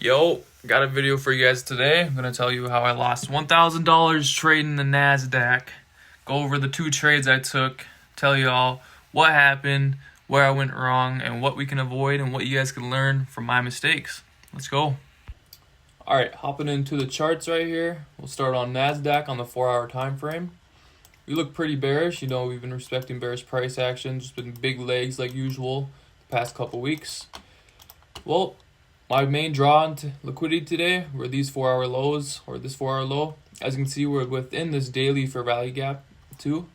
Yo, got a video for you guys today. I'm going to tell you how I lost $1,000 trading the NASDAQ. Go over the two trades I took, tell you all what happened, where I went wrong, and what we can avoid and what you guys can learn from my mistakes. Let's go. Alright, hopping into the charts right here. We'll start on NASDAQ on the 4-hour time frame. We look pretty bearish. You know, we've been respecting bearish price action. Just been big legs like usual the past couple weeks. Well, my main draw into liquidity today were these 4-hour lows, or this 4-hour low. As you can see, we're within this daily fair value gap too.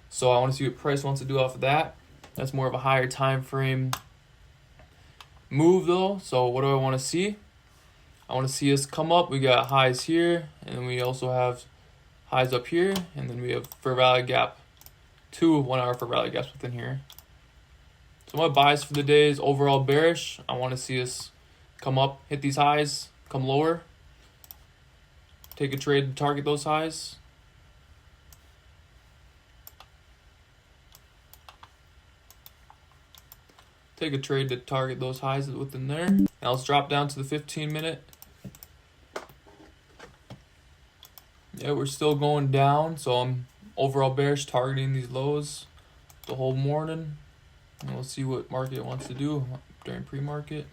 So I want to see what price wants to do off of that. That's more of a higher time frame move though. So what do I want to see? I want to see us come up. We got highs here, and then we also have highs up here, and then we have fair value gap, 2 1-hour fair value gaps within here. So my bias for the day is overall bearish. I want to see us come up, hit these highs, come lower, take a trade to target those highs. Take a trade to target those highs within there. Now let's drop down to the 15-minute. Yeah, we're still going down, so I'm overall bearish, targeting these lows the whole morning. And we'll see what market wants to do during pre-market.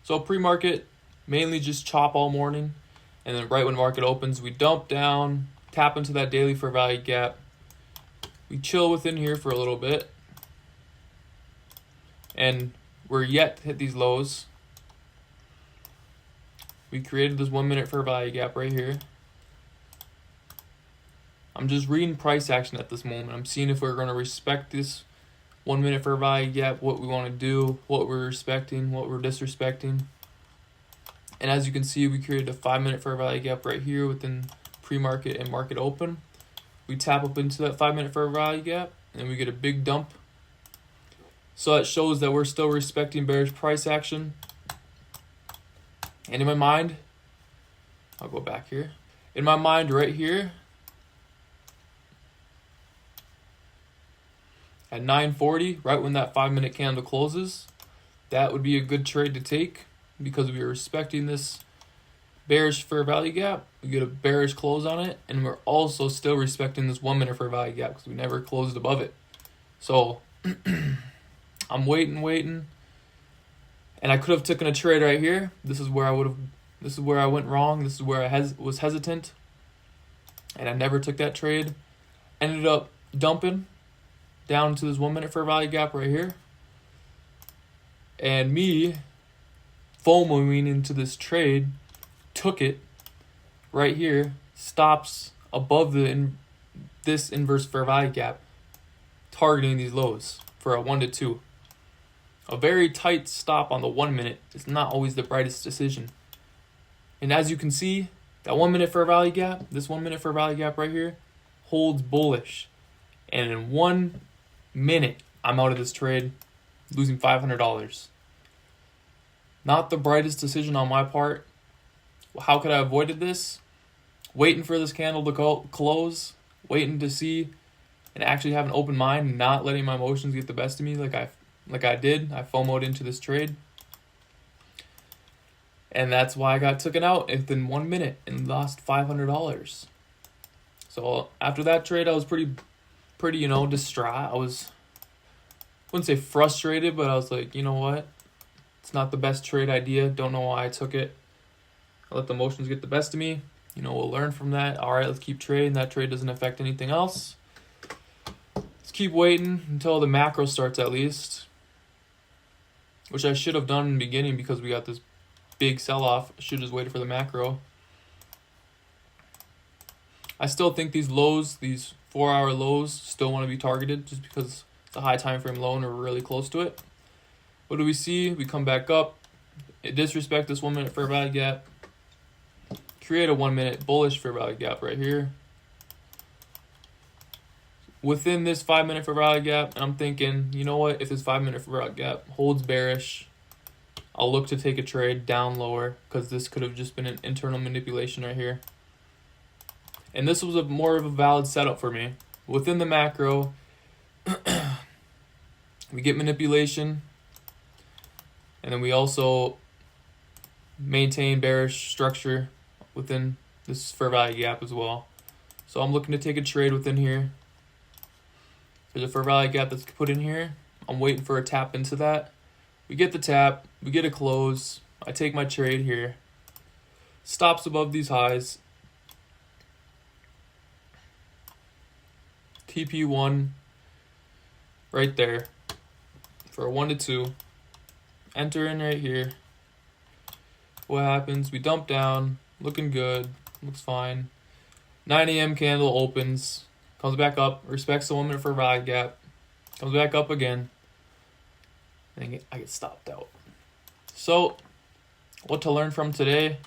So pre-market, mainly just chop all morning, and then right when market opens, we dump down, tap into that daily fair value gap. We chill within here for a little bit, and we're yet to hit these lows. We created this 1-minute fair value gap right here. I'm just reading price action at this moment. I'm seeing if we're going to respect this 1-minute fair value gap, what we want to do, what we're respecting, what we're disrespecting. And as you can see, we created a 5-minute fair value gap right here within pre-market and market open. We tap up into that 5-minute fair value gap, and we get a big dump. So that shows that we're still respecting bearish price action. And in my mind, I'll go back here. In my mind right here, at 9:40, right when that 5-minute candle closes, that would be a good trade to take because we are respecting this bearish fair value gap. We get a bearish close on it, and we're also still respecting this 1-minute fair value gap because we never closed above it. So I'm waiting, and I could have taken a trade right here. This is where I went wrong. This is where I was hesitant, and I never took that trade. Ended up dumping down to this 1-minute fair value gap right here, and me FOMOing into this trade, took it right here, stops above this inverse fair value gap, targeting these lows for a 1 to 2. A very tight stop on the 1-minute is not always the brightest decision. And as you can see, that 1-minute fair value gap, this 1-minute fair value gap right here, holds bullish. And in 1 minute, I'm out of this trade, losing $500. Not the brightest decision on my part. How could I have avoided this? Waiting for this candle to close, waiting to see and actually have an open mind, not letting my emotions get the best of me like I did. I FOMO'd into this trade. And that's why I got taken out within 1 minute and lost $500. So after that trade, I was pretty, distraught. Wouldn't say frustrated, but I was like, you know what? It's not the best trade idea. Don't know why I took it. I let the emotions get the best of me. We'll learn from that. All right, let's keep trading. That trade doesn't affect anything else. Let's keep waiting until the macro starts at least, which I should have done in the beginning because we got this big sell-off. I should have just waited for the macro. I still think these lows, these 4-hour lows, still want to be targeted just because it's a high time frame low and we're really close to it. What do we see? We come back up. Disrespect this 1-minute fair value gap. Create a 1-minute bullish fair value gap right here. Within this 5-minute fair value gap, and I'm thinking, you know what? If this 5-minute fair value gap holds bearish, I'll look to take a trade down lower because this could have just been an internal manipulation right here. And this was more of a valid setup for me. Within the macro, We get manipulation, and then we also maintain bearish structure within this fair value gap as well. So I'm looking to take a trade within here. There's a fair value gap that's put in here. I'm waiting for a tap into that. We get the tap, we get a close. I take my trade here. Stops above these highs. TP1 right there for a 1 to 2. Enter in right here. What happens? We dump down, looking good, looks fine. 9 a.m. candle opens, comes back up, respects the 1 minute for value gap, comes back up again, and I get stopped out. So, what to learn from today?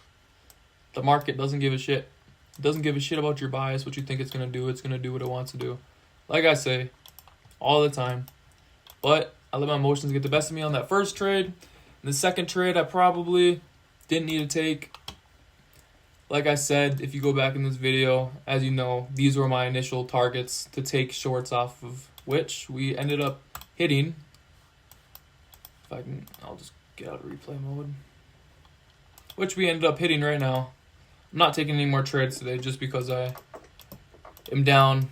The market doesn't give a shit. It doesn't give a shit about your bias, what you think it's going to do. It's going to do what it wants to do. Like I say, all the time. But I let my emotions get the best of me on that first trade. And the second trade, I probably didn't need to take. Like I said, if you go back in this video, as you know, these were my initial targets to take shorts off of, which we ended up hitting. If I can, I'll just get out of replay mode. Which we ended up hitting right now. I'm not taking any more trades today just because I am down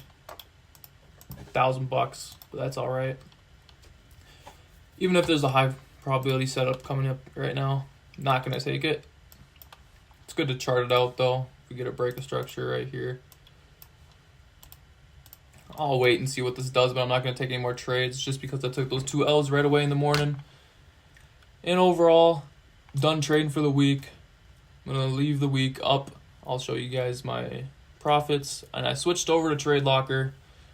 $1,000, but that's all right. Even if there's a high probability setup coming up right now, I'm not gonna take it. It's good to chart it out though. If we get a break of structure right here, I'll wait and see what this does, but I'm not gonna take any more trades just because I took those 2 L's right away in the morning. And overall, done trading for the week. I'm gonna leave the week up. I'll show you guys my profits, and I switched over to Trade Locker.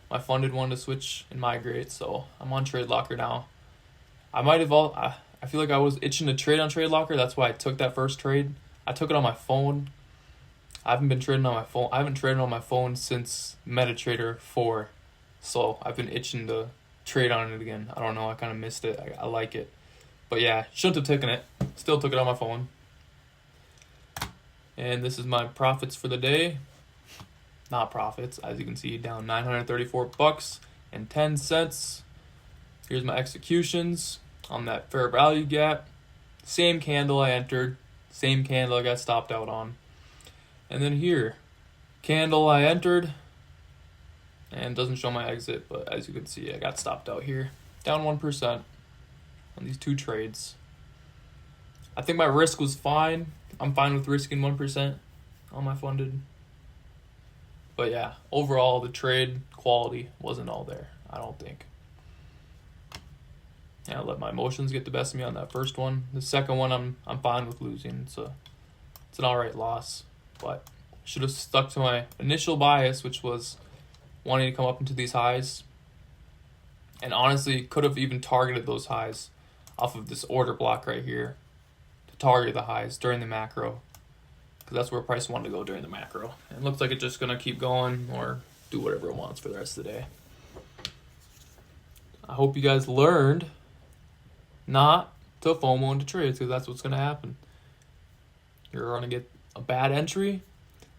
My funded one to switch and migrate, so I'm on Trade Locker now. I feel like I was itching to trade on Trade Locker. That's why I took that first trade. I took it on my phone. I haven't been trading on my phone. I haven't traded on my phone since MetaTrader 4, so I've been itching to trade on it again. I don't know. I kind of missed it. I like it, but yeah, shouldn't have taken it. Still took it on my phone. And this is my profits for the day. Not profits, as you can see, down $934.10. Here's my executions on that fair value gap. Same candle I entered, same candle I got stopped out on. And then here, candle I entered, and doesn't show my exit, but as you can see, I got stopped out here. Down 1% on these 2 trades. I think my risk was fine. I'm fine with risking 1% on my funded. But yeah, overall, the trade quality wasn't all there, I don't think. And I let my emotions get the best of me on that first one. The second one, I'm fine with losing. It's an alright loss, but I should have stuck to my initial bias, which was wanting to come up into these highs. And honestly, could have even targeted those highs off of this order block right here to target the highs during the macro, because that's where price wanted to go during the macro. And it looks like it's just going to keep going or do whatever it wants for the rest of the day. I hope you guys learned not to FOMO into trades, because that's what's going to happen. You're going to get a bad entry,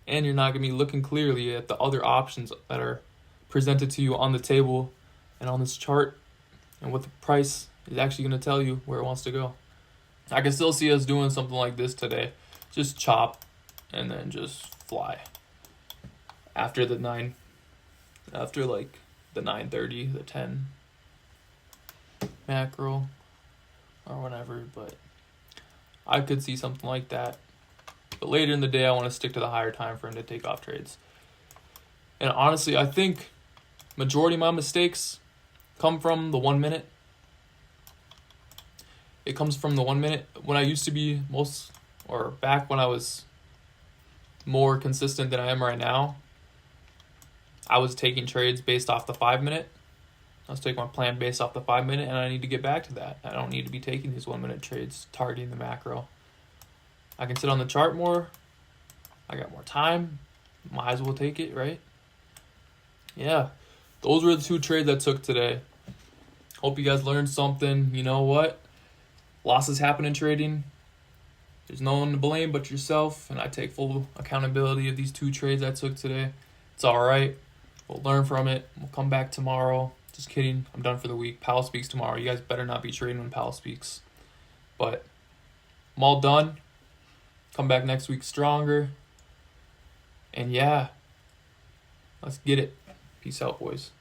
and you're not going to be looking clearly at the other options that are presented to you on the table and on this chart, and what the price is actually going to tell you where it wants to go. I can still see us doing something like this today. Just chop and then just fly. After like the 9:30, the 10 macro or whatever, but I could see something like that. But later in the day, I want to stick to the higher time frame to take off trades. And honestly, I think majority of my mistakes come from the 1 minute. It comes from the 1 minute. When I used to be back when I was more consistent than I am right now, I was taking trades based off the 5 minute. I was taking my plan based off the 5 minute, and I need to get back to that. I don't need to be taking these 1 minute trades targeting the macro. I can sit on the chart more. I got more time. Might as well take it, right? Yeah, those were the 2 trades I took today. Hope you guys learned something. You know what? Losses happen in trading. There's no one to blame but yourself, and I take full accountability of these 2 trades I took today. It's all right. We'll learn from it. We'll come back tomorrow, Just kidding. I'm done for the week. Powell speaks tomorrow. You guys better not be trading when Powell speaks. But I'm all done. Come back next week stronger. And yeah, let's get it. Peace out, boys.